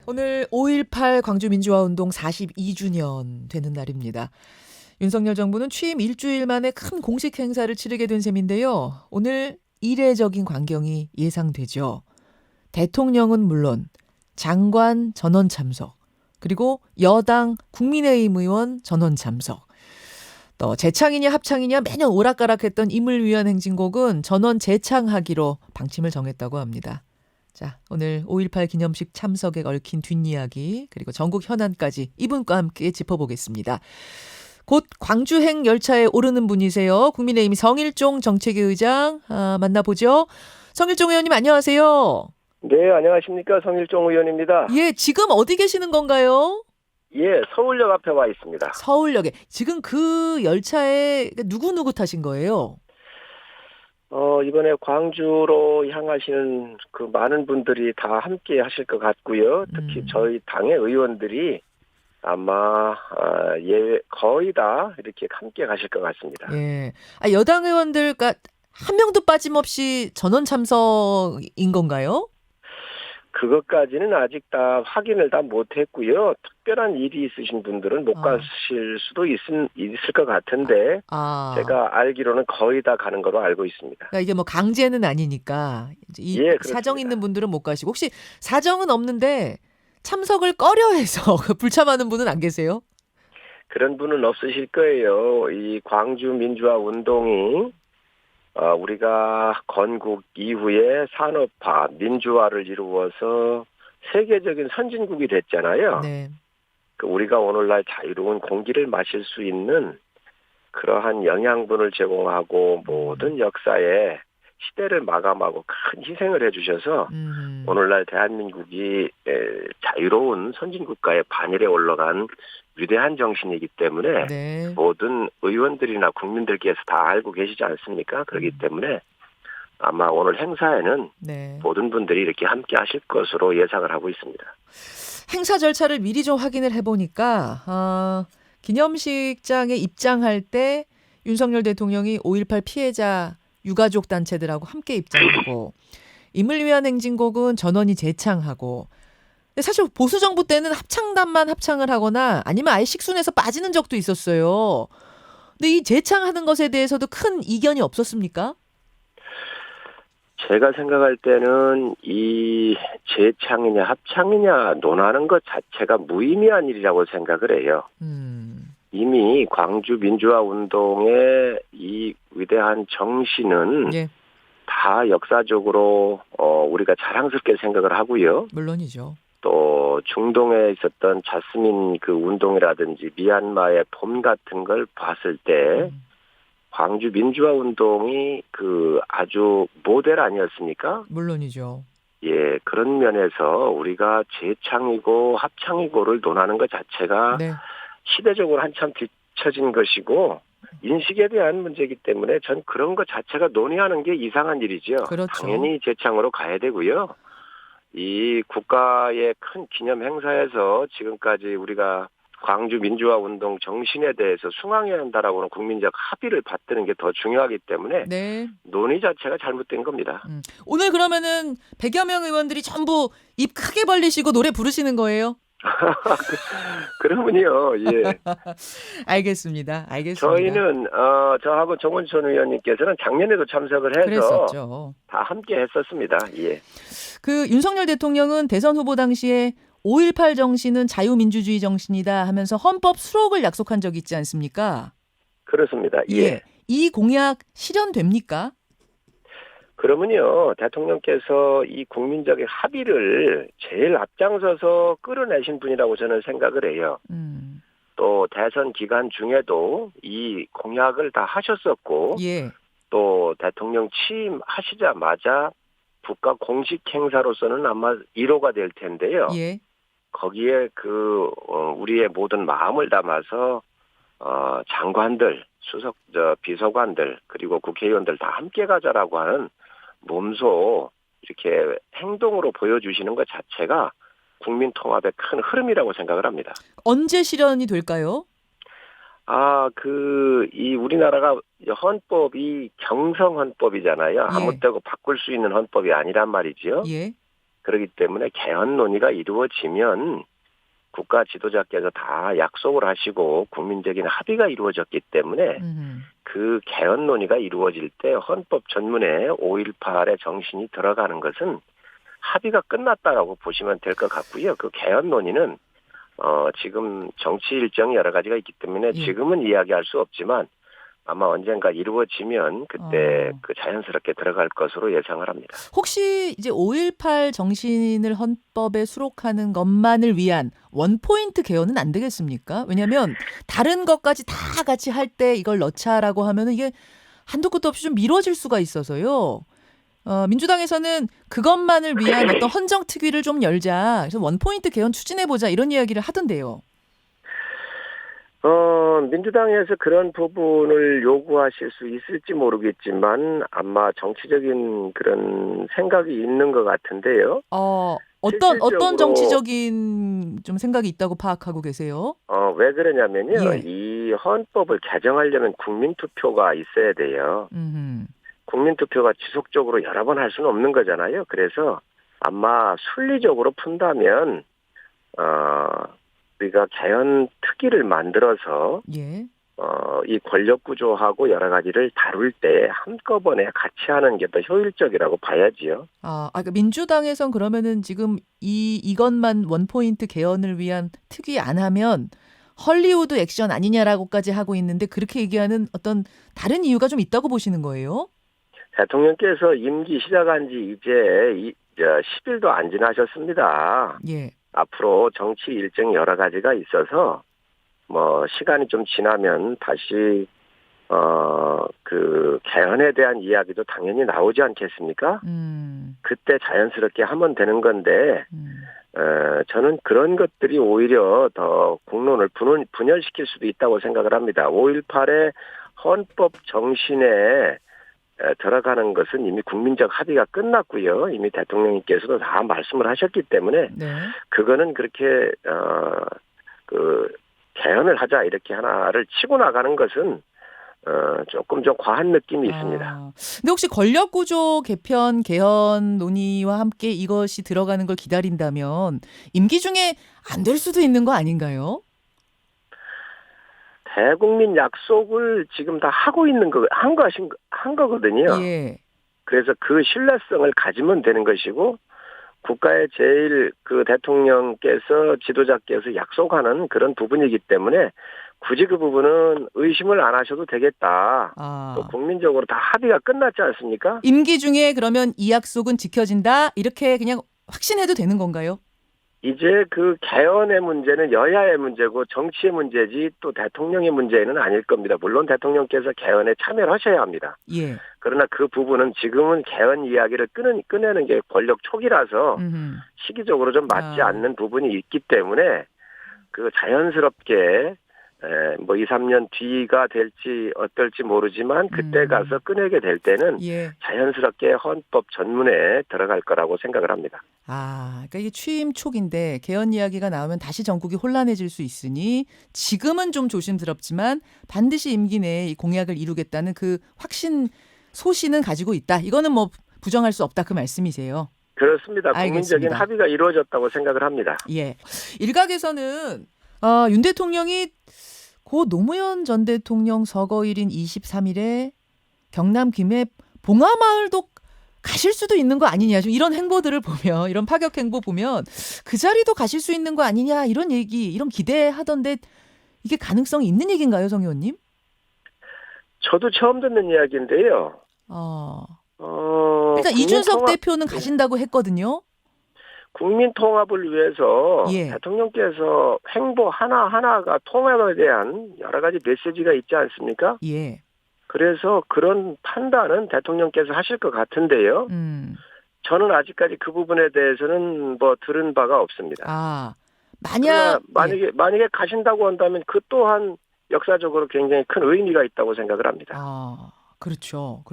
오늘 5.18 광주민주화운동 42주년 되는 날입니다. 윤석열 정부는 취임 일주일 만에 큰 공식 행사를 치르게 된 셈인데요. 오늘 이례적인 광경이 예상되죠. 대통령은 물론 장관 전원 참석, 그리고 여당 국민의힘 의원 전원 참석. 또 재창이냐 합창이냐 매년 오락가락했던 임을위한 행진곡은 전원 재창하기로 방침을 정했다고 합니다. 자, 오늘 5.18 기념식 참석에 얽힌 뒷이야기 그리고 전국 현안까지 이분과 함께 짚어보겠습니다. 곧 광주행 열차에 오르는 분이세요. 국민의힘 성일종 정책위 의장 만나보죠. 성일종 의원님 안녕하세요. 네, 안녕하십니까. 성일종 의원입니다. 예, 지금 어디 계시는 건가요? 예, 서울역 앞에 와 있습니다. 서울역에. 지금 그 열차에 누구 타신 거예요? 이번에 광주로 향하시는 그 많은 분들이 다 함께 하실 것 같고요. 특히 저희 당의 의원들이 아마 거의 다 이렇게 함께 가실 것 같습니다. 예. 여당 의원들, 한 명도 빠짐없이 전원 참석인 건가요? 그것까지는 아직 다 확인을 다 못했고요. 특별한 일이 있으신 분들은 못 가실 수도 있을 것 같은데 제가 알기로는 거의 다 가는 거로 알고 있습니다. 그러니까 이게 뭐 강제는 아니니까 예, 사정 있는 분들은 못 가시고 혹시 사정은 없는데 참석을 꺼려해서 불참하는 분은 안 계세요? 그런 분은 없으실 거예요. 이 광주 민주화 운동이 우리가 건국 이후에 산업화, 민주화를 이루어서 세계적인 선진국이 됐잖아요. 네. 우리가 오늘날 자유로운 공기를 마실 수 있는 그러한 영양분을 제공하고 모든 역사에 시대를 마감하고 큰 희생을 해주셔서 오늘날 대한민국이 자유로운 선진국가의 반열에 올라간 위대한 정신이기 때문에 네. 모든 의원들이나 국민들께서 다 알고 계시지 않습니까? 그렇기 때문에 아마 오늘 행사에는 모든 분들이 이렇게 함께 하실 것으로 예상을 하고 있습니다. 행사 절차를 미리 좀 확인을 해보니까 기념식장에 입장할 때 윤석열 대통령이 5.18 피해자 유가족 단체들하고 함께 입장하고 임을 위한 행진곡은 전원이 재창하고 근데 사실 보수 정부 때는 합창단만 합창을 하거나 아니면 아예 식순에서 빠지는 적도 있었어요. 근데 이 재창하는 것에 대해서도 큰 이견이 없었습니까? 제가 생각할 때는 이 재창이냐 합창이냐 논하는 것 자체가 무의미한 일이라고 생각을 해요. 이미 광주 민주화 운동의 이 위대한 정신은 다 역사적으로 우리가 자랑스럽게 생각을 하고요. 물론이죠. 또 중동에 있었던 자스민 그 운동이라든지 미얀마의 봄 같은 걸 봤을 때 광주 민주화 운동이 그 아주 모델 아니었습니까? 물론이죠. 예, 그런 면에서 우리가 재창이고 합창이고를 논하는 것 자체가 시대적으로 한참 뒤처진 것이고 인식에 대한 문제이기 때문에 전 그런 것 자체가 논의하는 게 이상한 일이죠. 그렇죠. 당연히 재창으로 가야 되고요. 이 국가의 큰 기념 행사에서 지금까지 우리가 광주 민주화 운동 정신에 대해서 숭앙해야 한다라고는 국민적 합의를 받드는 게 더 중요하기 때문에 논의 자체가 잘못된 겁니다. 오늘 그러면은 100여 명 의원들이 전부 입 크게 벌리시고 노래 부르시는 거예요? 그러면요, 예. 알겠습니다. 저희는 저하고 정원천 의원님께서는 작년에도 참석을 해서 그랬었죠. 다 함께 했었습니다. 예. 그 윤석열 대통령은 대선 후보 당시에 5.18 정신은 자유민주주의 정신이다 하면서 헌법 수록을 약속한 적이 있지 않습니까? 그렇습니다. 예. 이 공약 실현됩니까? 그러면요, 대통령께서 이 국민적인 합의를 제일 앞장서서 끌어내신 분이라고 저는 생각을 해요. 또 대선 기간 중에도 이 공약을 다 하셨었고, 또 대통령 취임하시자마자 국가 공식 행사로서는 아마 1호가 될 텐데요. 거기에 우리의 모든 마음을 담아서 장관들, 비서관들 그리고 국회의원들 다 함께 가자라고 하는 몸소 이렇게 행동으로 보여주시는 것 자체가 국민 통합의 큰 흐름이라고 생각을 합니다. 언제 실현이 될까요? 이 우리나라가 헌법이 경성 헌법이잖아요. 아무 때고 바꿀 수 있는 헌법이 아니란 말이죠. 그렇기 때문에 개헌 논의가 이루어지면 국가 지도자께서 다 약속을 하시고 국민적인 합의가 이루어졌기 때문에 그 개헌 논의가 이루어질 때 헌법 전문에 5.18의 정신이 들어가는 것은 합의가 끝났다라고 보시면 될 것 같고요. 그 개헌 논의는 지금 정치 일정이 여러 가지가 있기 때문에 예. 지금은 이야기할 수 없지만 아마 언젠가 이루어지면 그때 그 자연스럽게 들어갈 것으로 예상을 합니다. 혹시 이제 5.18 정신을 헌법에 수록하는 것만을 위한 원포인트 개헌은 안 되겠습니까? 왜냐하면 다른 것까지 다 같이 할 때 이걸 넣자라고 하면은 이게 한도 끝도 없이 좀 미뤄질 수가 있어서요. 민주당에서는 그것만을 위한 어떤 헌정특위를 좀 열자. 그래서 원포인트 개헌 추진해보자 이런 이야기를 하던데요. 민주당에서 그런 부분을 요구하실 수 있을지 모르겠지만 아마 정치적인 그런 생각이 있는 것 같은데요. 어떤 실질적으로 정치적인 좀 생각이 있다고 파악하고 계세요? 왜 그러냐면요. 예. 이 헌법을 개정하려면 국민투표가 있어야 돼요. 음흠. 국민투표가 지속적으로 여러 번 할 수는 없는 거잖아요. 그래서 아마 순리적으로 푼다면 우리가 개헌 특위를 만들어서 예. 이 권력 구조하고 여러 가지를 다룰 때 한꺼번에 같이 하는 게 더 효율적이라고 봐야지요. 그러니까 민주당에선 그러면은 지금 이것만 원포인트 개헌을 위한 특위 안 하면 헐리우드 액션 아니냐라고까지 하고 있는데 그렇게 얘기하는 어떤 다른 이유가 좀 있다고 보시는 거예요? 대통령께서 임기 시작한 지 이제 10일도 안 지나셨습니다. 예. 앞으로 정치 일정이 여러 가지가 있어서 시간이 좀 지나면 다시 그 개헌에 대한 이야기도 당연히 나오지 않겠습니까? 그때 자연스럽게 하면 되는 건데 저는 그런 것들이 오히려 더 국론을 분열시킬 수도 있다고 생각을 합니다. 5.18의 헌법 정신에 들어가는 것은 이미 국민적 합의가 끝났고요. 이미 대통령님께서도 다 말씀을 하셨기 때문에 네. 그거는 그렇게 그 개헌을 하자 이렇게 하나를 치고 나가는 것은 조금 좀 과한 느낌이 있습니다. 근데 혹시 권력구조 개헌 논의와 함께 이것이 들어가는 걸 기다린다면 임기 중에 안 될 수도 있는 거 아닌가요? 대국민 약속을 지금 다 하고 있는 한 거거든요. 예. 그래서 그 신뢰성을 가지면 되는 것이고 국가의 제일 그 대통령께서 지도자께서 약속하는 그런 부분이기 때문에 굳이 그 부분은 의심을 안 하셔도 되겠다. 또 국민적으로 다 합의가 끝났지 않습니까? 임기 중에 그러면 이 약속은 지켜진다 이렇게 그냥 확신해도 되는 건가요? 이제 그 개헌의 문제는 여야의 문제고 정치의 문제지 또 대통령의 문제는 아닐 겁니다. 물론 대통령께서 개헌에 참여를 하셔야 합니다. 예. 그러나 그 부분은 지금은 개헌 이야기를 꺼내는 게 권력 초기라서 시기적으로 좀 맞지 않는 부분이 있기 때문에 그 자연스럽게 2, 3년 뒤가 될지 어떨지 모르지만 그때 가서 꺼내게 될 때는 예. 자연스럽게 헌법 전문에 들어갈 거라고 생각을 합니다. 그러니까 이게 취임 초기인데 개헌 이야기가 나오면 다시 전국이 혼란해질 수 있으니 지금은 좀 조심스럽지만 반드시 임기 내에 이 공약을 이루겠다는 그 소신은 가지고 있다. 이거는 부정할 수 없다 그 말씀이세요. 그렇습니다. 알겠습니다. 국민적인 합의가 이루어졌다고 생각을 합니다. 예. 일각에서는 윤 대통령이 고 노무현 전 대통령 서거일인 23일에 경남 김해 봉하마을도 가실 수도 있는 거 아니냐. 좀 이런 행보들을 보면 이런 파격 행보 보면 그 자리도 가실 수 있는 거 아니냐 이런 기대하던데 이게 가능성이 있는 얘기인가요, 성 의원님? 저도 처음 듣는 이야기인데요. 그러니까 이준석 대표는 가신다고 했거든요. 국민 통합을 위해서 예. 대통령께서 행보 하나하나가 통합에 대한 여러 가지 메시지가 있지 않습니까? 예. 그래서 그런 판단은 대통령께서 하실 것 같은데요. 저는 아직까지 그 부분에 대해서는 들은 바가 없습니다. 만약에 가신다고 한다면 그 또한 역사적으로 굉장히 큰 의미가 있다고 생각을 합니다. 그렇죠.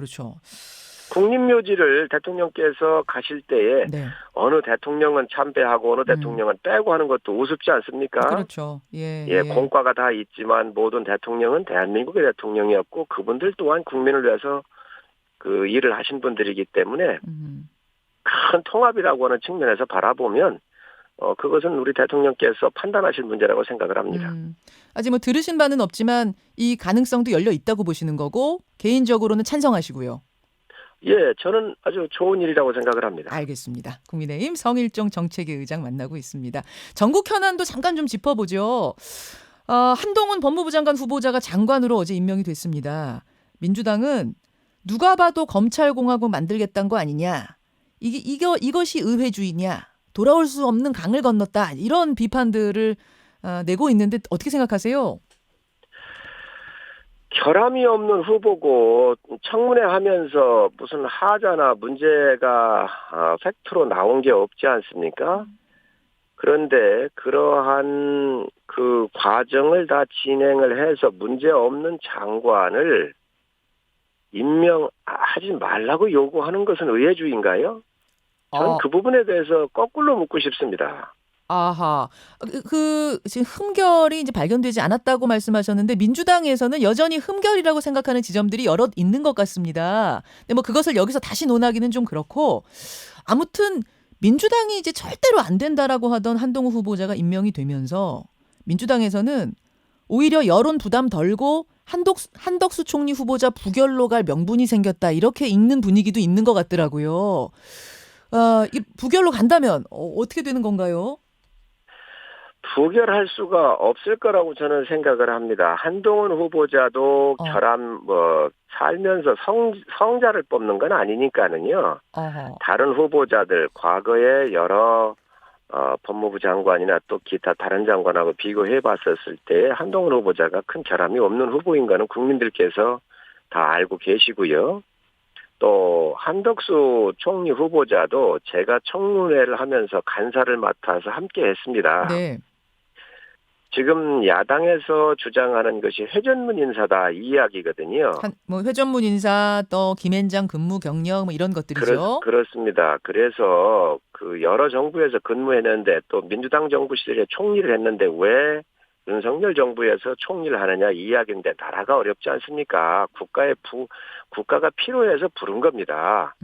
국립묘지를 대통령께서 가실 때에 네. 어느 대통령은 참배하고 어느 대통령은 빼고 하는 것도 우습지 않습니까? 그렇죠. 예. 공과가 다 있지만 모든 대통령은 대한민국의 대통령이었고 그분들 또한 국민을 위해서 그 일을 하신 분들이기 때문에 큰 통합이라고 하는 측면에서 바라보면 그것은 우리 대통령께서 판단하실 문제라고 생각을 합니다. 아직 뭐 들으신 바는 없지만 이 가능성도 열려 있다고 보시는 거고 개인적으로는 찬성하시고요. 예, 저는 아주 좋은 일이라고 생각을 합니다. 알겠습니다. 국민의힘 성일종 정책위 의장 만나고 있습니다. 전국 현안도 잠깐 좀 짚어보죠. 한동훈 법무부 장관 후보자가 장관으로 어제 임명이 됐습니다. 민주당은 누가 봐도 검찰공화국 만들겠다는 거 아니냐. 이것이 의회주의냐. 돌아올 수 없는 강을 건넜다. 이런 비판들을 내고 있는데 어떻게 생각하세요? 결함이 없는 후보고 청문회 하면서 무슨 하자나 문제가 팩트로 나온 게 없지 않습니까? 그런데 그러한 그 과정을 다 진행을 해서 문제 없는 장관을 임명하지 말라고 요구하는 것은 의회주의인가요? 저는 그 부분에 대해서 거꾸로 묻고 싶습니다. 아하. 지금 흠결이 이제 발견되지 않았다고 말씀하셨는데 민주당에서는 여전히 흠결이라고 생각하는 지점들이 여럿 있는 것 같습니다. 근데 뭐 그것을 여기서 다시 논하기는 좀 그렇고 아무튼 민주당이 이제 절대로 안 된다라고 하던 한동훈 후보자가 임명이 되면서 민주당에서는 오히려 여론 부담 덜고 한덕수 총리 후보자 부결로 갈 명분이 생겼다. 이렇게 읽는 분위기도 있는 것 같더라고요. 이 부결로 간다면 어떻게 되는 건가요? 부결할 수가 없을 거라고 저는 생각을 합니다. 한동훈 후보자도 살면서 성자를 뽑는 건 아니니까는요. 다른 후보자들 과거에 여러 법무부 장관이나 또 기타 다른 장관하고 비교해 봤었을 때 한동훈 후보자가 큰 결함이 없는 후보인 거는 국민들께서 다 알고 계시고요. 또 한덕수 총리 후보자도 제가 청문회를 하면서 간사를 맡아서 함께 했습니다. 네. 지금 야당에서 주장하는 것이 회전문 인사다 이 이야기거든요. 회전문 인사 또 김앤장 근무 경력 뭐 이런 것들이죠. 그렇습니다. 그래서 그 여러 정부에서 근무했는데 또 민주당 정부 시절에 총리를 했는데 왜 윤석열 정부에서 총리를 하느냐 이 이야기인데 나라가 어렵지 않습니까? 국가가 필요해서 부른 겁니다.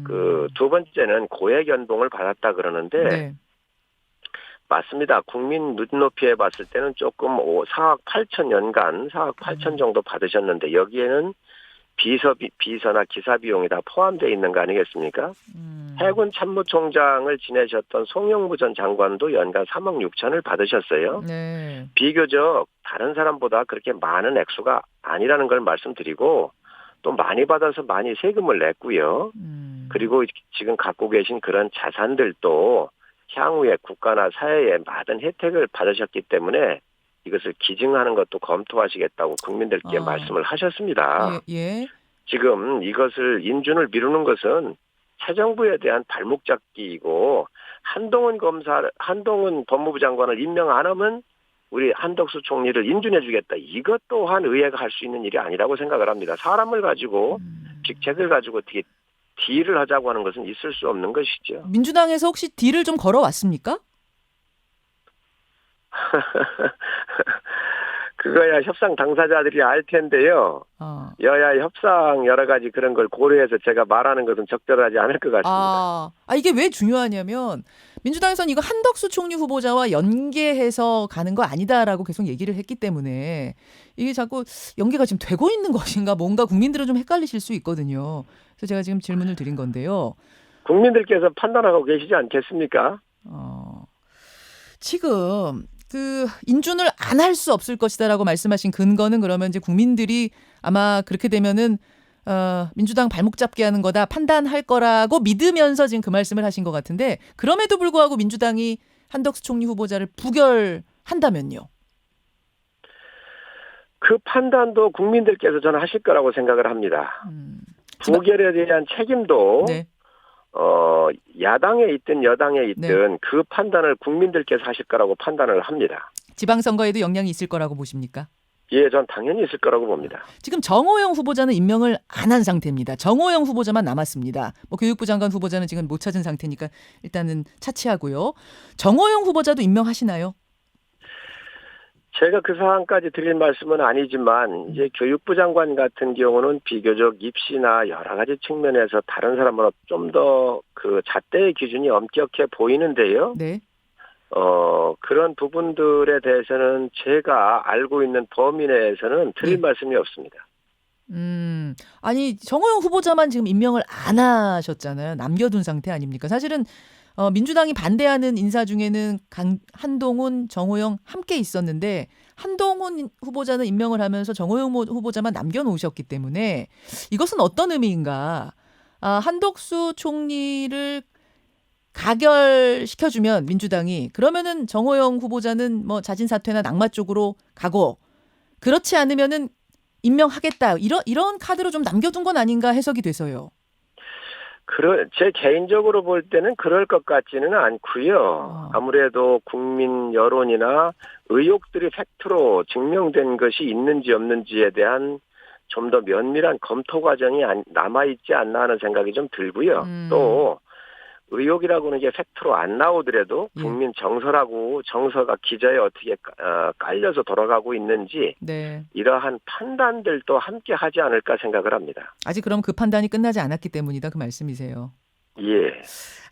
그 두 번째는 고액 연봉을 받았다 그러는데 네. 맞습니다. 국민 눈높이에 봤을 때는 조금 4억 8천 연간 4억 8천 정도 받으셨는데 여기에는 비서나 기사 비용이 다 포함되어 있는 거 아니겠습니까? 해군 참모총장을 지내셨던 송영무 전 장관도 연간 3억 6천을 받으셨어요. 네. 비교적 다른 사람보다 그렇게 많은 액수가 아니라는 걸 말씀드리고 또 많이 받아서 많이 세금을 냈고요. 그리고 지금 갖고 계신 그런 자산들도 향후에 국가나 사회에 많은 혜택을 받으셨기 때문에 이것을 기증하는 것도 검토하시겠다고 국민들께 말씀을 하셨습니다. 예. 지금 이것을 인준을 미루는 것은 새 정부에 대한 발목 잡기이고 한동훈 법무부 장관을 임명 안 하면 우리 한덕수 총리를 인준해 주겠다. 이것 또한 의회가 할 수 있는 일이 아니라고 생각을 합니다. 사람을 가지고 직책을 가지고 어떻게 딜을 하자고 하는 것은 있을 수 없는 것이죠. 민주당에서 혹시 딜을 좀 걸어왔습니까? 그거야 협상 당사자들이 알 텐데요. 여야 협상 여러 가지 그런 걸 고려해서 제가 말하는 것은 적절하지 않을 것 같습니다. 이게 왜 중요하냐면 민주당에서는 이거 한덕수 총리 후보자와 연계해서 가는 거 아니다라고 계속 얘기를 했기 때문에 이게 자꾸 연계가 지금 되고 있는 것인가 뭔가 국민들은 좀 헷갈리실 수 있거든요. 그래서 제가 지금 질문을 드린 건데요. 국민들께서 판단하고 계시지 않겠습니까? 지금 인준을 안 할 수 없을 것이다라고 말씀하신 근거는 그러면 이제 국민들이 아마 그렇게 되면은 민주당 발목 잡게 하는 거다 판단할 거라고 믿으면서 지금 그 말씀을 하신 것 같은데 그럼에도 불구하고 민주당이 한덕수 총리 후보자를 부결한다면요? 그 판단도 국민들께서 저는 하실 거라고 생각을 합니다. 부결에 대한 책임도 네. 야당에 있든 여당에 있든 그 판단을 국민들께서 하실 거라고 판단을 합니다. 지방선거에도 영향이 있을 거라고 보십니까? 예, 전 당연히 있을 거라고 봅니다. 지금 정호영 후보자는 임명을 안 한 상태입니다. 정호영 후보자만 남았습니다. 교육부 장관 후보자는 지금 못 찾은 상태니까 일단은 차치하고요. 정호영 후보자도 임명하시나요? 제가 그 사안까지 드릴 말씀은 아니지만 이제 교육부 장관 같은 경우는 비교적 입시나 여러 가지 측면에서 다른 사람보다 좀 더 그 잣대의 기준이 엄격해 보이는데요. 네. 그런 부분들에 대해서는 제가 알고 있는 범위 내에서는 드릴 네. 말씀이 없습니다. 아니 정호영 후보자만 지금 임명을 안 하셨잖아요. 남겨둔 상태 아닙니까? 사실은 민주당이 반대하는 인사 중에는 한동훈, 정호영 함께 있었는데 한동훈 후보자는 임명을 하면서 정호영 후보자만 남겨놓으셨기 때문에 이것은 어떤 의미인가? 한덕수 총리를 가결시켜주면 민주당이 그러면은 정호영 후보자는 뭐 자진 사퇴나 낙마 쪽으로 가고 그렇지 않으면은 임명하겠다 이런 카드로 좀 남겨둔 건 아닌가 해석이 돼서요. 제 개인적으로 볼 때는 그럴 것 같지는 않고요. 아무래도 국민 여론이나 의혹들이 팩트로 증명된 것이 있는지 없는지에 대한 좀 더 면밀한 검토 과정이 남아있지 않나 하는 생각이 좀 들고요. 또 의혹이라고는 이게 팩트로 안 나오더라도 예. 국민 정서가 기저에 어떻게 깔려서 돌아가고 있는지 네. 이러한 판단들도 함께 하지 않을까 생각을 합니다. 아직 그럼 그 판단이 끝나지 않았기 때문이다 그 말씀이세요. 예.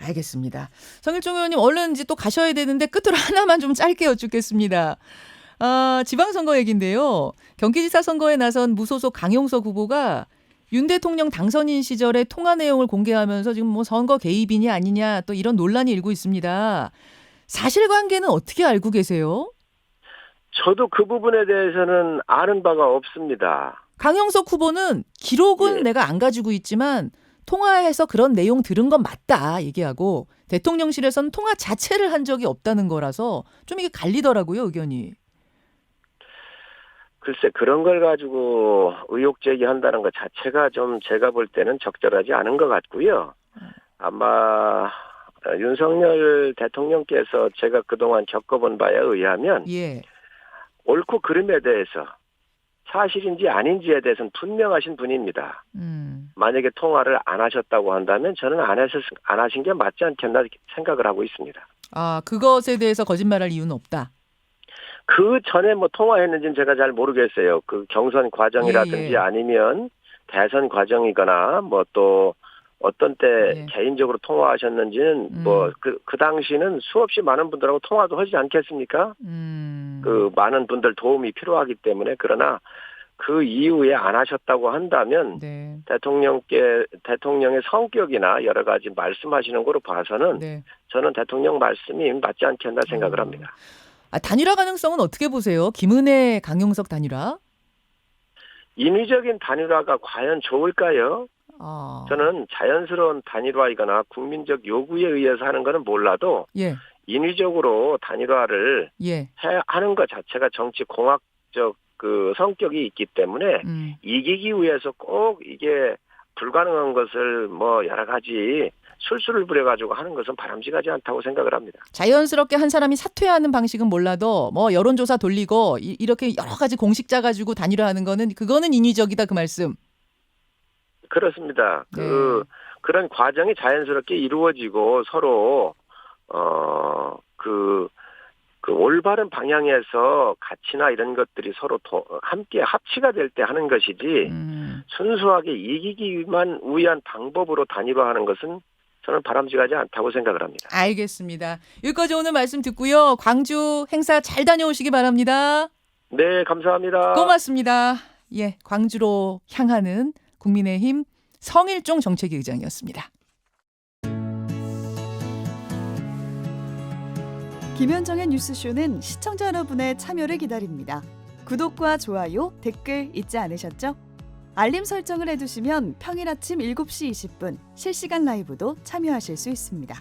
알겠습니다. 성일종 의원님 얼른 이제 또 가셔야 되는데 끝으로 하나만 좀 짧게 여쭙겠습니다. 지방선거 얘기인데요. 경기지사 선거에 나선 무소속 강용석 후보가 윤 대통령 당선인 시절의 통화 내용을 공개하면서 지금 뭐 선거 개입이냐 아니냐 또 이런 논란이 일고 있습니다. 사실관계는 어떻게 알고 계세요? 저도 그 부분에 대해서는 아는 바가 없습니다. 강용석 후보는 기록은 예. 내가 안 가지고 있지만 통화해서 그런 내용 들은 건 맞다 얘기하고 대통령실에서는 통화 자체를 한 적이 없다는 거라서 좀 이게 갈리더라고요, 의견이. 글쎄 그런 걸 가지고 의혹 제기한다는 것 자체가 좀 제가 볼 때는 적절하지 않은 것 같고요. 아마 윤석열 대통령께서 제가 그동안 겪어본 바에 의하면 예. 옳고 그름에 대해서 사실인지 아닌지에 대해서는 분명하신 분입니다. 만약에 통화를 안 하셨다고 한다면 저는 안 하신 게 맞지 않겠나 생각을 하고 있습니다. 그것에 대해서 거짓말할 이유는 없다. 그 전에 뭐 통화했는지는 제가 잘 모르겠어요. 그 경선 과정이라든지 예. 아니면 대선 과정이거나 뭐 또 어떤 때 예. 개인적으로 통화하셨는지는 뭐 그 당시는 수없이 많은 분들하고 통화도 하지 않겠습니까? 그 많은 분들 도움이 필요하기 때문에 그러나 그 이후에 안 하셨다고 한다면 네. 대통령의 성격이나 여러 가지 말씀하시는 거로 봐서는 네. 저는 대통령 말씀이 맞지 않겠나 생각을 합니다. 단일화 가능성은 어떻게 보세요? 김은혜, 강용석 단일화? 인위적인 단일화가 과연 좋을까요? 저는 자연스러운 단일화이거나 국민적 요구에 의해서 하는 거는 몰라도 예. 인위적으로 단일화를 예. 하는 것 자체가 정치 공학적 그 성격이 있기 때문에 이기기 위해서 꼭 이게 불가능한 것을 뭐 여러 가지 술수를 부려가지고 하는 것은 바람직하지 않다고 생각을 합니다. 자연스럽게 한 사람이 사퇴하는 방식은 몰라도 뭐 여론조사 돌리고 이렇게 여러 가지 공식 짜 가지고 단일화하는 거는 그거는 인위적이다 그 말씀. 그렇습니다. 네. 그런 과정이 자연스럽게 이루어지고 서로 그 올바른 방향에서 가치나 이런 것들이 서로 함께 합치가 될 때 하는 것이지 순수하게 이기기만 위한 방법으로 단일화하는 것은 저는 바람직하지 않다고 생각을 합니다. 알겠습니다. 여기까지 오늘 말씀 듣고요. 광주 행사 잘 다녀오시기 바랍니다. 네, 감사합니다. 고맙습니다. 예, 광주로 향하는 국민의힘 성일종 정책위 의장이었습니다. 김현정의 뉴스쇼는 시청자 여러분의 참여를 기다립니다. 구독과 좋아요, 댓글 잊지 않으셨죠? 알림 설정을 해두시면 평일 아침 7시 20분 실시간 라이브도 참여하실 수 있습니다.